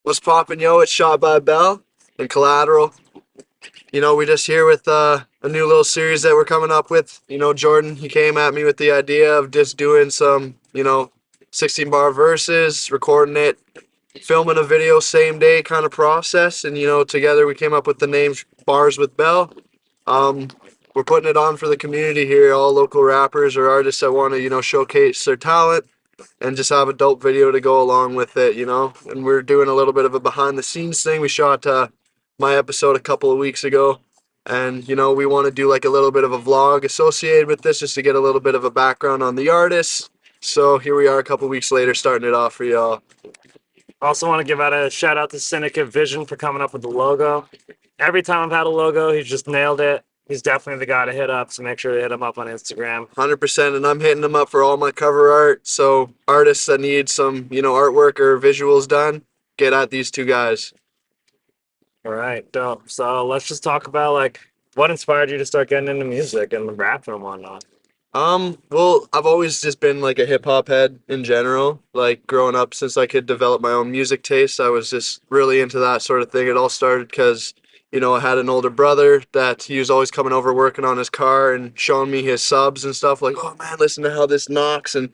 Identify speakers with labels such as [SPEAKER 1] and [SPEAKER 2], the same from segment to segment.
[SPEAKER 1] What's poppin', yo? It's Shot by Bell and Collateral. We just here with a new little series that we're coming up with. Jordan, he came at me with the idea of just doing some, 16-bar verses, recording it, filming a video same day kind of process. And, together we came up with the name Bars with Bell. We're putting it on for the community here, all local rappers or artists that want to, showcase their talent and just have a dope video to go along with it, And we're doing a little bit of a behind the scenes thing. We shot my episode a couple of weeks ago, and we want to do like a little bit of a vlog associated with this just to get a little bit of a background on the artists. So here we are a couple of weeks later starting it off for y'all.
[SPEAKER 2] Also want to give out a shout out to Syndicate Vision for coming up with the logo. Every time I've had a logo, he's just nailed it. He's definitely the guy to hit up, so make sure to hit him up on Instagram.
[SPEAKER 1] 100%, and I'm hitting him up for all my cover art. So artists that need some, artwork or visuals done, get at these two guys.
[SPEAKER 2] All right, dope. So let's just talk about what inspired you to start getting into music and rapping and whatnot.
[SPEAKER 1] Well, I've always just been like a hip hop head in general. Like growing up, since I could develop my own music taste, I was just really into that sort of thing. It all started because I had an older brother that he was always coming over working on his car and showing me his subs and stuff like, oh man, listen to how this knocks. And,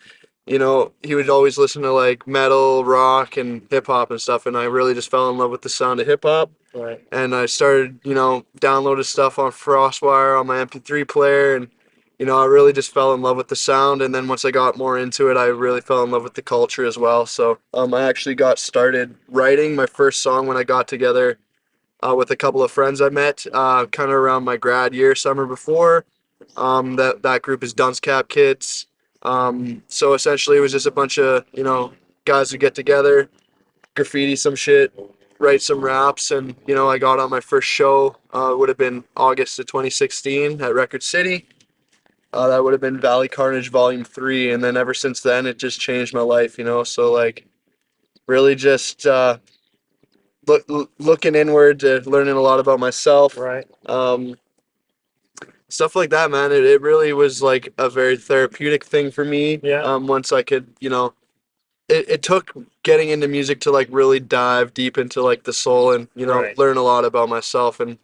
[SPEAKER 1] he would always listen to like metal, rock, and hip hop and stuff. And I really just fell in love with the sound of hip hop.
[SPEAKER 2] Right.
[SPEAKER 1] And I started, downloaded stuff on FrostWire on my MP3 player. And, I really just fell in love with the sound. And then once I got more into it, I really fell in love with the culture as well. So I actually got started writing my first song when I got together with a couple of friends I met kind of around my grad year, summer before. That group is Dunce Cap Kids. So essentially it was just a bunch of, guys who get together, graffiti some shit, write some raps, and, I got on my first show, would have been August of 2016 at Record City. That would have been Valley Carnage Volume 3, and then ever since then it just changed my life, so like really just looking inward, learning a lot about myself.
[SPEAKER 2] Right.
[SPEAKER 1] Stuff like that, man. It really was like a very therapeutic thing for me.
[SPEAKER 2] Yeah.
[SPEAKER 1] Once I could, it took getting into music to like really dive deep into like the soul and,
[SPEAKER 2] Right.
[SPEAKER 1] learn a lot about myself. And,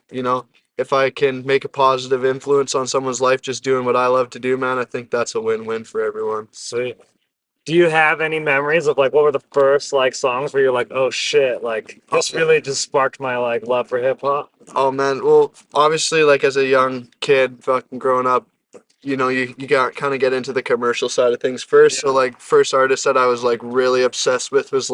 [SPEAKER 1] if I can make a positive influence on someone's life just doing what I love to do, man, I think that's a win-win for everyone.
[SPEAKER 2] Sweet. Do you have any memories of what were the first songs where you're like, oh shit, this really just sparked my love for hip hop?
[SPEAKER 1] Oh man, well obviously as a young kid fucking growing up, you got kind of get into the commercial side of things first.
[SPEAKER 2] Yeah.
[SPEAKER 1] So first artist that I was really obsessed with was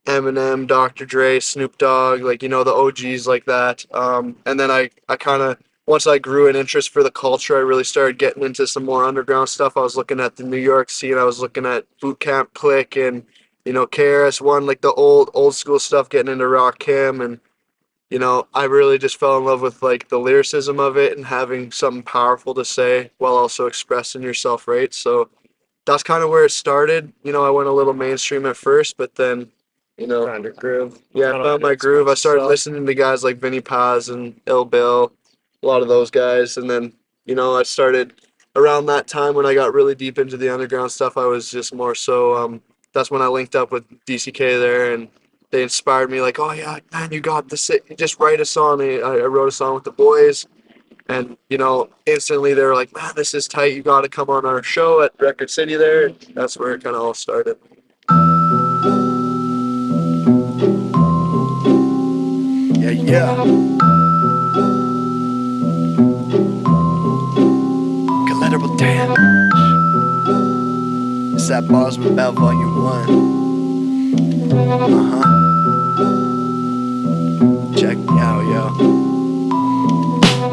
[SPEAKER 1] Eminem, Dr. Dre, Snoop Dogg, the OGs like that. And then I kind of, once I grew an interest for the culture, I really started getting into some more underground stuff. I was looking at the New York scene. I was looking at Boot Camp Click and, KRS-One, the old school stuff, getting into Rakim. And, I really just fell in love with the lyricism of it and having something powerful to say while also expressing yourself, right? So that's kind of where it started. I went a little mainstream at first, but then,
[SPEAKER 2] Found your groove.
[SPEAKER 1] yeah, I found my groove. I started listening to guys like Vinnie Paz and Ill Bill, a lot of those guys. And then, I started around that time when I got really deep into the underground stuff. I was just more so, that's when I linked up with DCK there, and they inspired me oh yeah, man, you got this. Just write a song. I wrote a song with the boys, and, instantly they were like, man, this is tight. You got to come on our show at Record City there. That's where it kind of all started. Yeah. Collateral damage. It's that Bars with Bell Volume 1. Check me out, yo.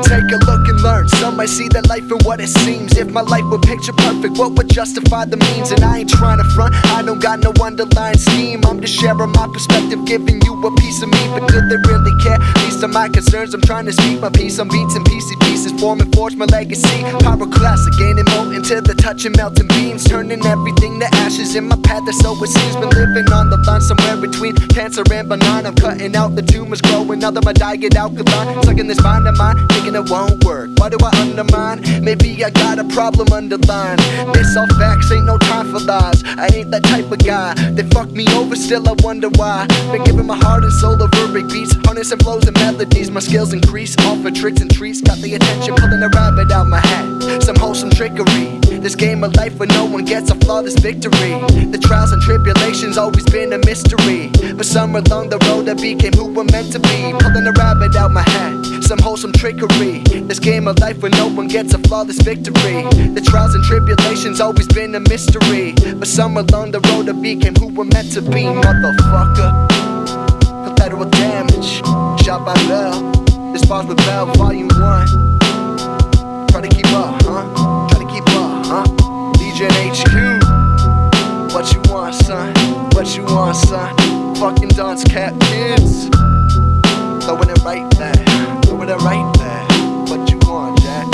[SPEAKER 1] Take a look and learn. Some might see that life and what it seems. If my life were picture perfect, what would justify the means? And I ain't trying to front, I don't got no underlying scheme. I'm just sharing my perspective, giving you a piece of me. But do they really care? These
[SPEAKER 3] rest of my concerns, I'm trying to speak my piece on beats and PC pieces, form and forge my legacy. Pyroclastic, gaining molten to the touch and melting beams, turning everything to ashes in my path, that's so it seems. Been living on the line somewhere between cancer and benign. I'm cutting out the tumors, growing out of my diet alkaline, stuck in this mind of mine, thinking it won't work. Why do I undermine? Maybe I got a problem underlined. This all facts, ain't no time for lies. I ain't that type of guy. They fuck me over, still I wonder why. Been giving my heart and soul over big beats, harness and flows and melodies. My skills increase, all for tricks and treats. Got the attention, pulling a rabbit out my hat. Some wholesome trickery. This game of life where no one gets a flawless victory. The trials and tribulations always been a mystery, but somewhere along the road I became who I'm meant to be. Pulling a rabbit out my hat. Some wholesome trickery. This game of life where no one gets a flawless victory. The trials and tribulations always been a mystery, but somewhere along the road I became who I'm meant to be. Motherfucker. Collateral damage. Shot by Bell. This bars with Bell, volume 1. Try to keep up, huh? Try to keep up, huh? DJ HQ. What you want, son? What you want, son? Fucking dance cap kids. Throwing it right there. Throwing it right there. What you want, Jack?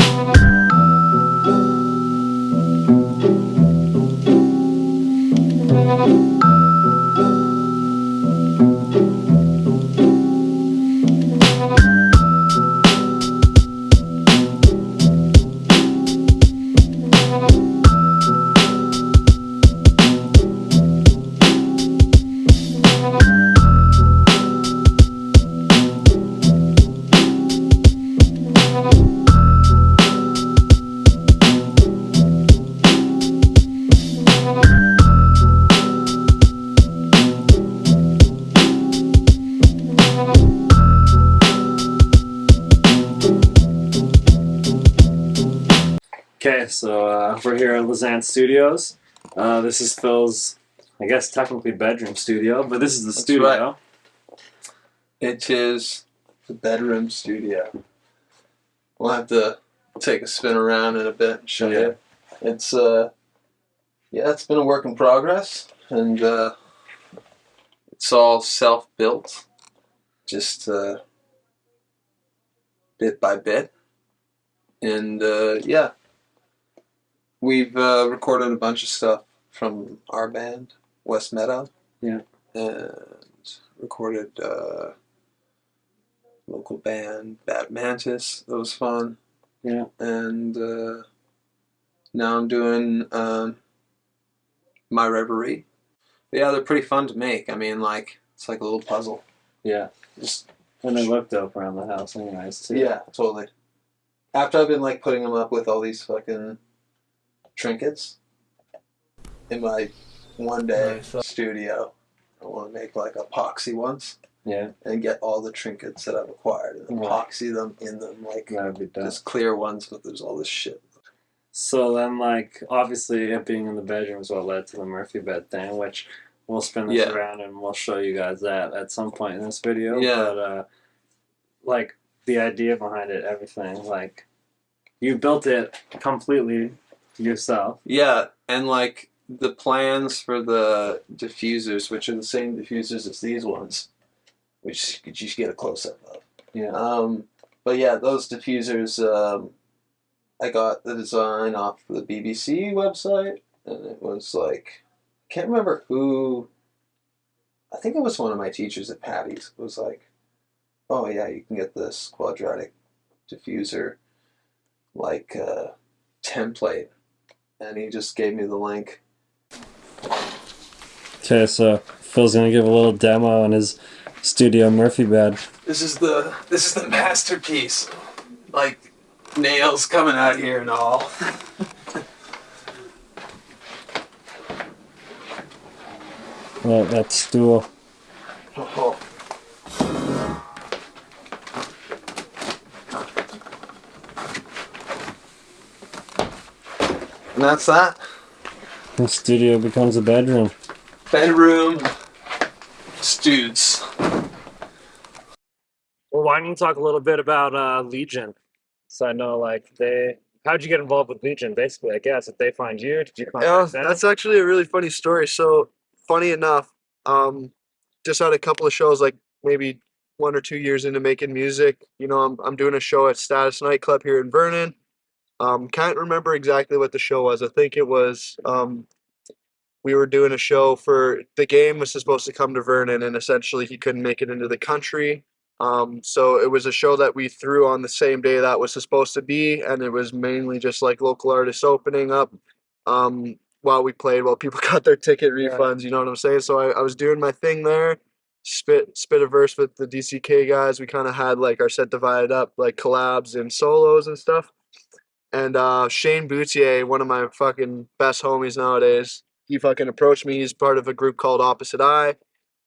[SPEAKER 2] Okay, so we're here at Lizant Studios. This is Phil's, I guess, technically bedroom studio, but this is the
[SPEAKER 4] That's
[SPEAKER 2] studio.
[SPEAKER 4] It is the bedroom studio. We'll have to take a spin around in a bit and show you. It's it's been a work in progress, and it's all self-built, just bit by bit. And we've recorded a bunch of stuff from our band, West Meadow.
[SPEAKER 2] Yeah.
[SPEAKER 4] And recorded local band, Bad Mantis. That was fun.
[SPEAKER 2] Yeah.
[SPEAKER 4] And now I'm doing My Reverie. But yeah, they're pretty fun to make. I mean, like, it's like a little puzzle.
[SPEAKER 2] Yeah.
[SPEAKER 4] Just
[SPEAKER 2] And they look dope around the house anyways, too.
[SPEAKER 4] yeah, totally. After I've been like putting them up with all these fucking trinkets in my one day studio, I want to make like epoxy ones.
[SPEAKER 2] Yeah.
[SPEAKER 4] And get all the trinkets that I've acquired and epoxy them in them, like
[SPEAKER 2] That'd be dope.
[SPEAKER 4] just clear ones, but there's all this shit.
[SPEAKER 2] So then, like, obviously it being in the bedroom is what led to the Murphy bed thing, which we'll spin this around and we'll show you guys that at some point in this video.
[SPEAKER 4] Yeah.
[SPEAKER 2] But, like, the idea behind it, everything, like, you built it completely yourself.
[SPEAKER 4] Yeah, and like the plans for the diffusers, which are the same diffusers as these ones, which you should get a close-up of.
[SPEAKER 2] Yeah.
[SPEAKER 4] But yeah, those diffusers, I got the design off the BBC website, and it was like, I can't remember who, I think it was one of my teachers at Patty's. It was like, oh yeah, you can get this quadratic diffuser, like, template, and he just gave me the link.
[SPEAKER 2] Okay, so Phil's gonna give a little demo on his studio Murphy bed.
[SPEAKER 4] This is the masterpiece. Like, nails coming out here and all.
[SPEAKER 2] Well, that stool.
[SPEAKER 4] Oh. And that's that.
[SPEAKER 2] The studio becomes a bedroom.
[SPEAKER 4] Bedroom. Studs.
[SPEAKER 2] Well, why don't you talk a little bit about Legion? So I know, like, how'd you get involved with Legion, basically, I guess? If they find you, did you contact them?
[SPEAKER 1] That's actually a really funny story. So, funny enough, just had a couple of shows, like maybe 1 or 2 years into making music. You know, I'm doing a show at Status Nightclub here in Vernon. Can't remember exactly what the show was. I think it was we were doing a show for the game was supposed to come to Vernon, and essentially he couldn't make it into the country. So it was a show that we threw on the same day that was supposed to be, and it was mainly just like local artists opening up while we played, while people got their ticket refunds. You know what I'm saying? So I was doing my thing there, spit a verse with the DCK guys. We kind of had like our set divided up, like collabs and solos and stuff. And Shane Boutier, one of my fucking best homies nowadays, he fucking approached me. He's part of a group called Opposite Eye.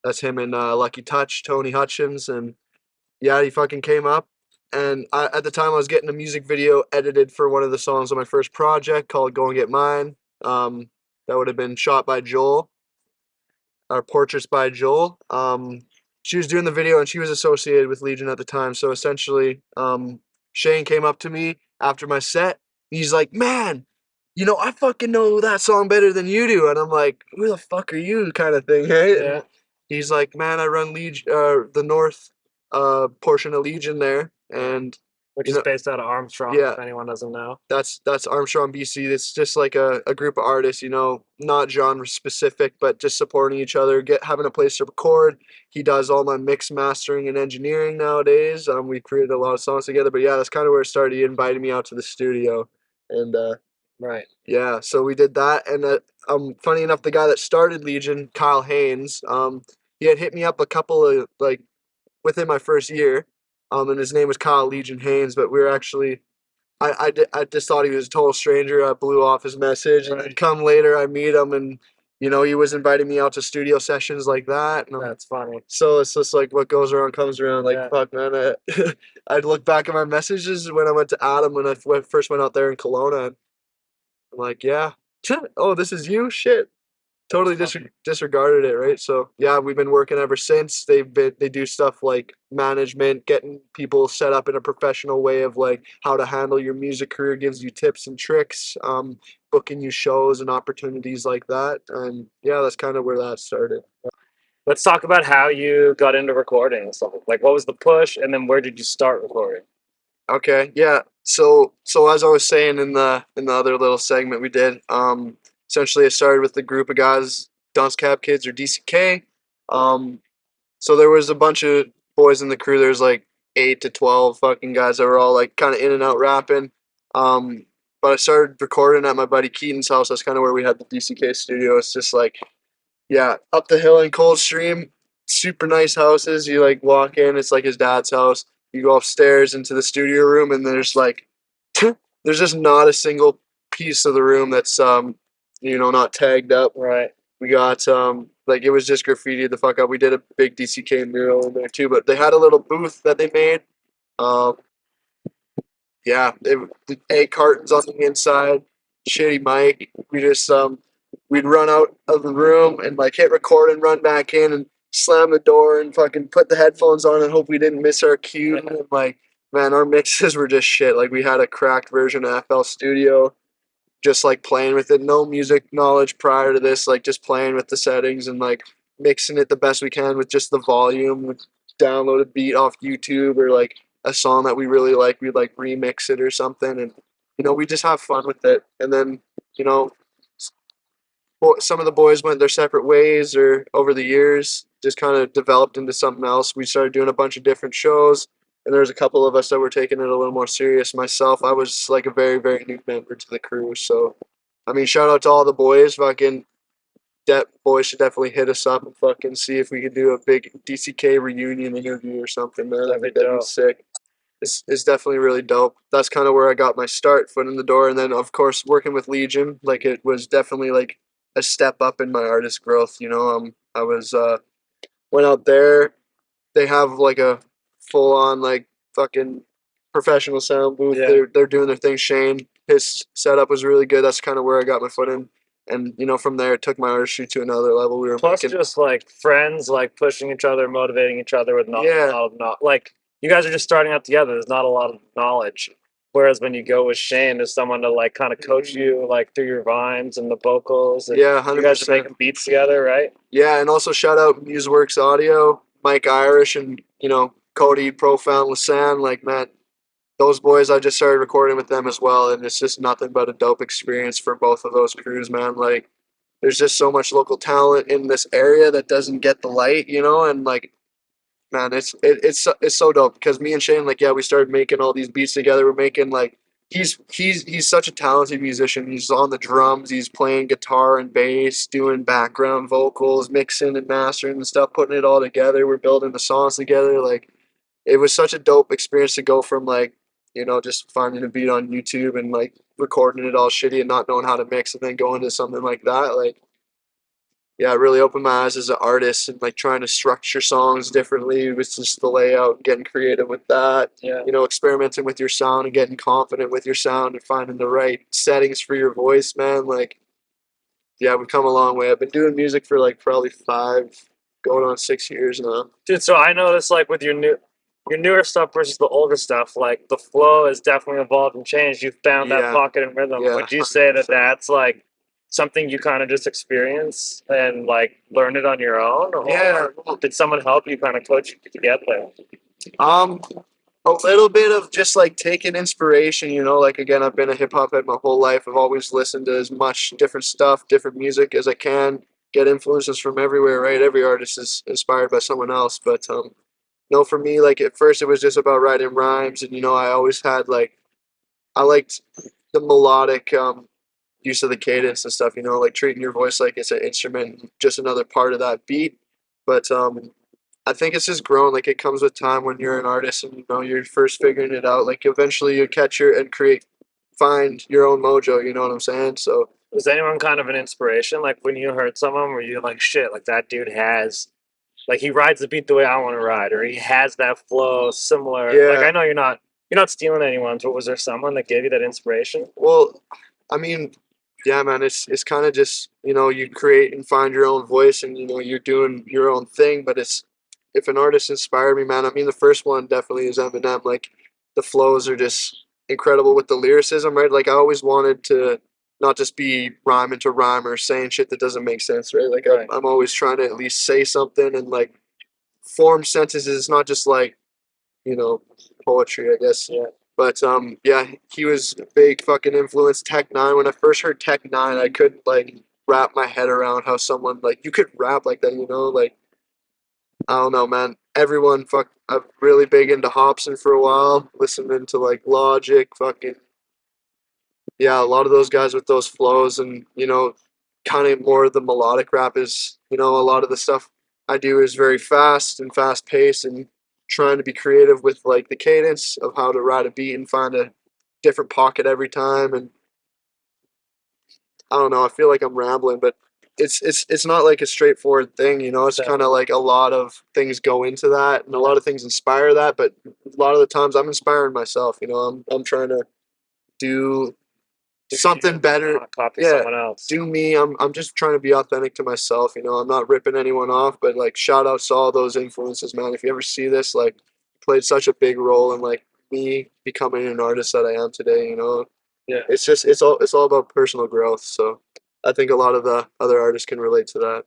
[SPEAKER 1] That's him and Lucky Touch, Tony Hutchins. And yeah, he fucking came up. And at the time, I was getting a music video edited for one of the songs on my first project called Go and Get Mine. That would have been shot by Joel, or Portraits by Joel. She was doing the video and she was associated with Legion at the time. So essentially, Shane came up to me after my set. He's like, man, you know, I fucking know that song better than you do. And I'm like, who the fuck are you, kind of thing, right?
[SPEAKER 2] Yeah.
[SPEAKER 1] And he's like, man, I run Legion, the north portion of Legion there. And
[SPEAKER 2] Which
[SPEAKER 1] you
[SPEAKER 2] is
[SPEAKER 1] know,
[SPEAKER 2] based out of Armstrong,
[SPEAKER 1] yeah.
[SPEAKER 2] if anyone doesn't know.
[SPEAKER 1] That's Armstrong, BC. It's just like a group of artists, you know, not genre specific, but just supporting each other, having a place to record. He does all my mix mastering and engineering nowadays. We created a lot of songs together, but yeah, that's kind of where it started. He invited me out to the studio, and
[SPEAKER 2] Right.
[SPEAKER 1] yeah, so we did that. And funny enough, the guy that started Legion, Kyle Haynes, he had hit me up a couple of like within my first year, and his name was Kyle Legion Haynes, but we were actually I just thought he was a total stranger. I blew off his message, and then come later, I meet him, and you know he was inviting me out to studio sessions like that. And
[SPEAKER 2] That's funny.
[SPEAKER 1] so it's just like what goes around comes around. Like
[SPEAKER 2] Yeah.
[SPEAKER 1] fuck, man. I'd look back at my messages when I went to Adam when I first went out there in Kelowna. And I'm like, yeah, oh, this is you, shit. Totally disregarded it, right? So yeah, we've been working ever since. They do stuff like management, getting people set up in a professional way of like how to handle your music career, gives you tips and tricks, booking you shows and opportunities like that. And yeah, that's kind of where that started.
[SPEAKER 2] Let's talk about how you got into recording and stuff. Like, what was the push, and then where did you start recording?
[SPEAKER 1] Okay, yeah. So as I was saying in the other little segment we did, essentially I started with the group of guys, Dunce Cap Kids or DCK. So there was a bunch of boys in the crew. There's like 8 to 12 fucking guys that were all like kind of in and out rapping. But I started recording at my buddy Keaton's house. That's kind of where we had the DCK studio. It's just like, yeah, up the hill in Coldstream, super nice houses. You like walk in, it's like his dad's house. You go upstairs into the studio room, and there's like, there's just not a single piece of the room that's not tagged up.
[SPEAKER 2] Right.
[SPEAKER 1] We got like it was just graffiti the fuck up. We did a big DCK mural in there too, but they had a little booth that they made. Yeah, the egg cartons on the inside, shitty mic. We just we'd run out of the room and like hit record and run back in and slam the door and fucking put the headphones on and hope we didn't miss our cue. And like, man, our mixes were just shit. Like we had a cracked version of FL Studio, just like playing with it. No music knowledge prior to this, like just playing with the settings and like mixing it the best we can with just the volume. We'd download a beat off YouTube or like a song that we really like, we'd like remix it or something, and we just have fun with it. And then some of the boys went their separate ways, or over the years just kind of developed into something else. We started doing a bunch of different shows, and there's a couple of us that were taking it a little more serious. Myself, I was like a very, very new member to the crew, so I mean, shout out to all the boys. Fucking boys should definitely hit us up and fucking see if we could do a big DCK reunion interview or something, man. That'd be sick. It's definitely really dope. That's kind of where I got my start, foot in the door, and then of course working with Legion, like it was definitely like a step up in my artist growth. I was went out there. They have like a full on like fucking professional sound booth.
[SPEAKER 2] Yeah.
[SPEAKER 1] They're doing their thing. Shane, his setup was really good. That's kind of where I got my foot in. And from there, it took my artistry to another level. We were
[SPEAKER 2] plus just like friends, like pushing each other, motivating each other with like you guys are just starting out together. There's not a lot of knowledge. Whereas when you go with Shane, there's someone to like kind of coach you like through your rhymes and the vocals. And
[SPEAKER 1] yeah, 100%.
[SPEAKER 2] You guys are making beats together, right?
[SPEAKER 1] Yeah, and also shout out MuseWorks Audio. Mike Irish and, you know, Cody, Profound, Lizant, like, man, those boys, I just started recording with them as well, and it's just nothing but a dope experience for both of those crews, man. Like, there's just so much local talent in this area that doesn't get the light, you know, and like, man, it's so dope because me and Shane, like, yeah, we started making all these beats together. We're making like he's such a talented musician. He's on the drums, he's playing guitar and bass, doing background vocals, mixing and mastering and stuff, putting it all together. We're building the songs together. Like, it was such a dope experience to go from like, you know, just finding a beat on YouTube and like recording it all shitty and not knowing how to mix and then going to something like that. Like, yeah, it really opened my eyes as an artist and like trying to structure songs differently with just the layout and getting creative with that.
[SPEAKER 2] Yeah.
[SPEAKER 1] You know, experimenting with your sound and getting confident with your sound and finding the right settings for your voice, man. Like, yeah, we've come a long way. I've been doing music for like probably 5, going on 6 years now.
[SPEAKER 2] Dude, so I noticed like with your newer stuff versus the older stuff, like the flow has definitely evolved and changed. You found that
[SPEAKER 1] Yeah.
[SPEAKER 2] pocket and rhythm.
[SPEAKER 1] Yeah,
[SPEAKER 2] Would you say that
[SPEAKER 1] 100%.
[SPEAKER 2] that's like something you kind of just experience and like learn it on your own, or
[SPEAKER 1] Yeah.
[SPEAKER 2] did someone help you kind of coach you to get there?
[SPEAKER 1] A little bit of just like taking inspiration, you know, like, again, I've been a hip hop head my whole life. I've always listened to as much different stuff, different music as I can, get influences from everywhere, right? Every artist is inspired by someone else. But no, for me, like, at first it was just about writing rhymes, and, you know, I always had like, I liked the melodic use of the cadence and stuff, you know, like treating your voice like it's an instrument, just another part of that beat. But I think it's just grown. Like, it comes with time when you're an artist and, you know, you're first figuring it out. Like, eventually you catch your and find your own mojo. You know what I'm saying? So
[SPEAKER 2] Was anyone kind of an inspiration? Like when you heard someone, were you like, shit, like that dude has, like he rides the beat the way I want to ride, or he has that flow similar. Like
[SPEAKER 1] yeah.
[SPEAKER 2] I know you're not stealing anyone's, but was there someone that gave you that inspiration?
[SPEAKER 1] Well, I mean, yeah, man. It's kind of just, you know, you create and find your own voice, and, you know, you're doing your own thing. But it's, if an artist inspired me, man. I mean, the first one definitely is Eminem. Like, the flows are just incredible with the lyricism, right? Like, I always wanted to not just be rhyming to rhyme or saying shit that doesn't make sense, right? Like,
[SPEAKER 2] Right.
[SPEAKER 1] I'm always trying to at least say something and like form sentences. It's not just like, you know, poetry, I guess.
[SPEAKER 2] Yeah.
[SPEAKER 1] But yeah, he was a big fucking influence. Tech Nine. When I first heard Tech Nine, I couldn't like wrap my head around how someone like you could rap like that. You know, like, I don't know, man. Everyone, I'm really big into Hobson for a while, listening to like Logic, fucking, yeah, a lot of those guys with those flows, and, you know, kind of more of the melodic rap is, you know, a lot of the stuff I do is very fast and fast paced, and trying to be creative with like the cadence of how to ride a beat and find a different pocket every time. And I don't know, I feel like I'm rambling, but it's not like a straightforward thing, you know. It's kind of like a lot of things go into that, and a lot of things inspire that, but a lot of the times I'm inspiring myself, you know. I'm trying to do something better.
[SPEAKER 2] Not copy
[SPEAKER 1] Yeah,
[SPEAKER 2] someone else.
[SPEAKER 1] do me. I'm just trying to be authentic to myself, you know. I'm not ripping anyone off, but like, shout outs to all those influences, man. If you ever see this, like, played such a big role in like me becoming an artist that I am today, you know.
[SPEAKER 2] Yeah.
[SPEAKER 1] It's just it's all about personal growth. So I think a lot of the other artists can relate to that.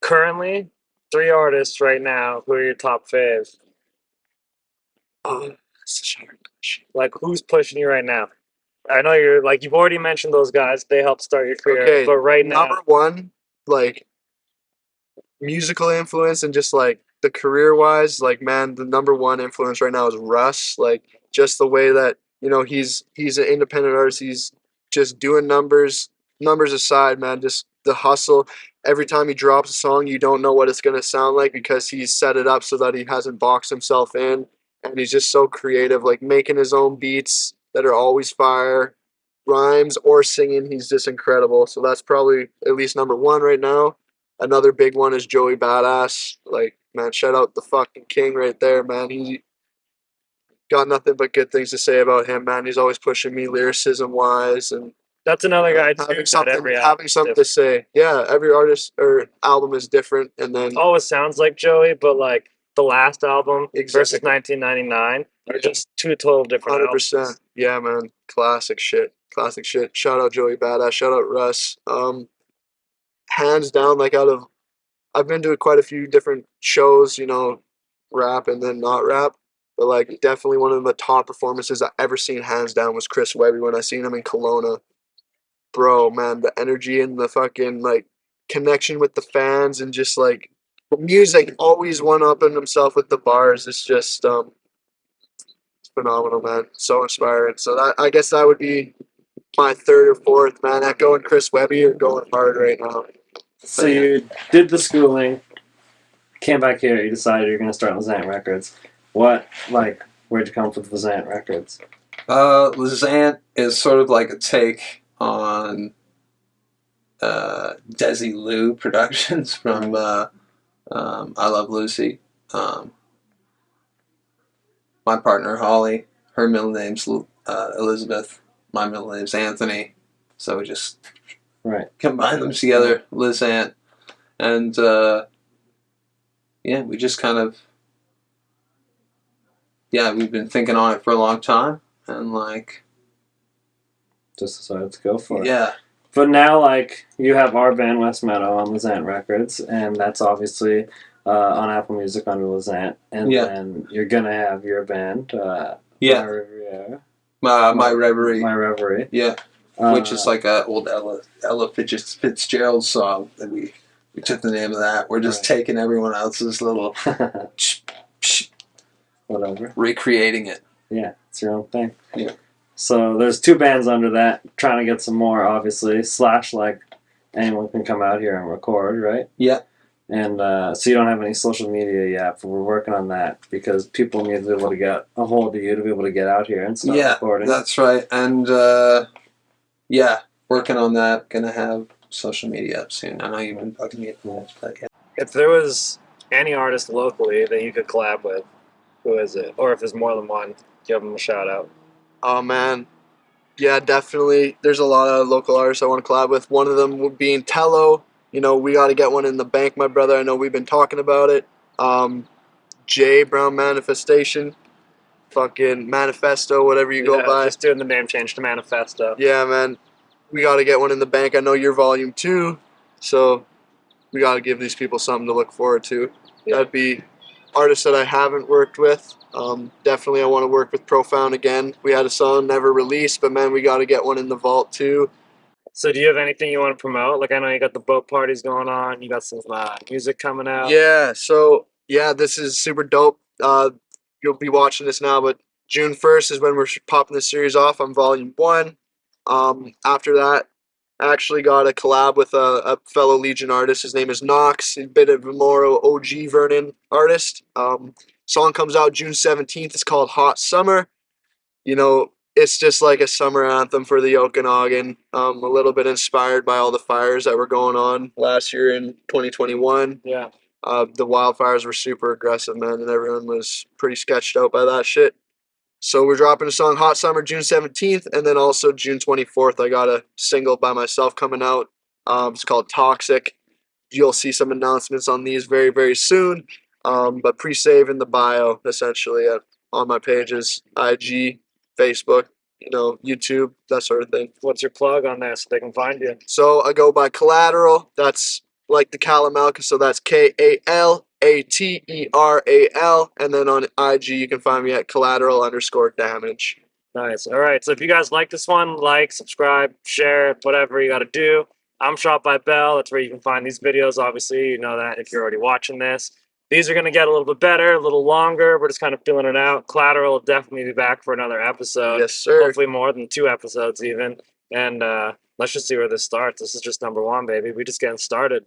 [SPEAKER 2] Currently, 3 artists right now. Who are your top faves?
[SPEAKER 1] Oh, such a hard question.
[SPEAKER 2] Like who's pushing you right now? I know you're like you've already mentioned those guys. They helped start your career.
[SPEAKER 1] Okay,
[SPEAKER 2] But right now,
[SPEAKER 1] number one, like, musical influence and just like the career wise, like, man, the number one influence right now is Russ. Like, just the way that, you know, he's an independent artist. He's just doing numbers aside, man, just the hustle. Every time he drops a song, you don't know what it's gonna sound like because he's set it up so that he hasn't boxed himself in, and he's just so creative, like making his own beats that are always fire, rhymes or singing. He's just incredible. So that's probably at least number one right now. Another big one is Joey Badass. Like, man, shout out the fucking king right there, man. He got nothing but good things to say about him, man. He's always pushing me lyricism wise, and
[SPEAKER 2] that's another guy too.
[SPEAKER 1] having
[SPEAKER 2] that
[SPEAKER 1] something
[SPEAKER 2] every
[SPEAKER 1] having something to say. Yeah, every artist or album is different, and then
[SPEAKER 2] always sounds like Joey, but like the last album versus
[SPEAKER 1] Exactly.
[SPEAKER 2] 1999 are just two total different
[SPEAKER 1] 100%.
[SPEAKER 2] albums.
[SPEAKER 1] Yeah, man. Classic shit. Classic shit. Shout out Joey Badass. Shout out Russ. Hands down, like, out of I've been to quite a few different shows, you know, rap and then not rap. But like definitely one of the top performances I've ever seen, hands down, was Chris Webby when I seen him in Kelowna. Bro, man, the energy and the fucking like connection with the fans and just like the music, always one up in himself with the bars. It's just it's phenomenal, man. So inspiring. So that, I guess that would be my third or fourth, man. Echo and Chris Webby are going hard right now.
[SPEAKER 2] So you did the schooling, came back here, you decided you're going to start Lizant Records. Where'd you come up with Lizant Records?
[SPEAKER 4] Lizant is sort of like a take on Desi Lou Productions from I Love Lucy. My partner Holly, her middle name's Elizabeth, my middle name's Anthony, so we just combine them together, Lizant, and we just kind of we've been thinking on it for a long time, and like
[SPEAKER 2] just decided to go for it.
[SPEAKER 4] Yeah.
[SPEAKER 2] But now, like, you have our band West Meadow on Lizant Records, and that's obviously on Apple Music under Lizant, and then you're gonna have your band,
[SPEAKER 4] My Reverie.
[SPEAKER 2] My Reverie.
[SPEAKER 4] Yeah. Which is like a old Ella Fitzgerald song that we took the name of that. We're just taking everyone else's little
[SPEAKER 2] whatever,
[SPEAKER 4] recreating it.
[SPEAKER 2] Yeah, it's your own thing.
[SPEAKER 4] Yeah.
[SPEAKER 2] So there's two bands under that, trying to get some more, obviously. Slash, like, anyone can come out here and record, right?
[SPEAKER 4] Yeah.
[SPEAKER 2] And so you don't have any social media yet, but we're working on that because people need to be able to get a hold of you to be able to get out here and start recording.
[SPEAKER 4] Yeah, that's right. And working on that. Gonna have social media up soon. I know you've been bugging me for that, but yeah.
[SPEAKER 2] If there was any artist locally that you could collab with, who is it? Or if there's more than one, give them a shout out.
[SPEAKER 1] Oh man, yeah, definitely. There's a lot of local artists I want to collab with. One of them would be Tello. You know, we got to get one in the bank, my brother. I know we've been talking about it. J Brown Manifestation, fucking Manifesto, whatever you go by.
[SPEAKER 2] Just doing the name change to Manifesto.
[SPEAKER 1] Yeah, man, we got to get one in the bank. I know you're volume 2, so we got to give these people something to look forward to. Yeah. That'd be artists that I haven't worked with. Definitely I want to work with Profound again. We had a song never released, but man, we got to get one in the vault too.
[SPEAKER 2] So do you have anything you want to promote? Like, I know you got the boat parties going on. You got some music coming out.
[SPEAKER 1] Yeah, so yeah, this is super dope. You'll be watching this now, but June 1st is when we're popping this series off on volume 1. After that, I actually got a collab with a fellow Legion artist. His name is Knox, a bit of a more OG Vernon artist. Song comes out June 17th. It's called Hot Summer. You know, it's just like a summer anthem for the Okanagan. A little bit inspired by all the fires that were going on last year in 2021.
[SPEAKER 2] Yeah.
[SPEAKER 1] The wildfires were super aggressive, man, and everyone was pretty sketched out by that shit. So we're dropping a song Hot Summer June 17th, and then also June 24th, I got a single by myself coming out. It's called Toxic. You'll see some announcements on these very, very soon. But pre-save in the bio, essentially, on my pages, IG, Facebook, you know, YouTube, that sort of thing.
[SPEAKER 2] What's your plug on there so they can find you?
[SPEAKER 1] So I go by Kalateral. That's like the Kalamalka, so that's Kalateral. And then on IG, you can find me at Kalateral_damage.
[SPEAKER 2] Nice. All right. So if you guys like this one, like, subscribe, share, whatever you got to do. I'm Shot by Bell. That's where you can find these videos. Obviously, you know that if you're already watching this. These are going to get a little bit better, a little longer. We're just kind of feeling it out. Kalateral will definitely be back for another episode.
[SPEAKER 1] Yes, sir.
[SPEAKER 2] Hopefully more than 2 episodes even. And let's just see where this starts. This is just number 1, baby. We're just getting started.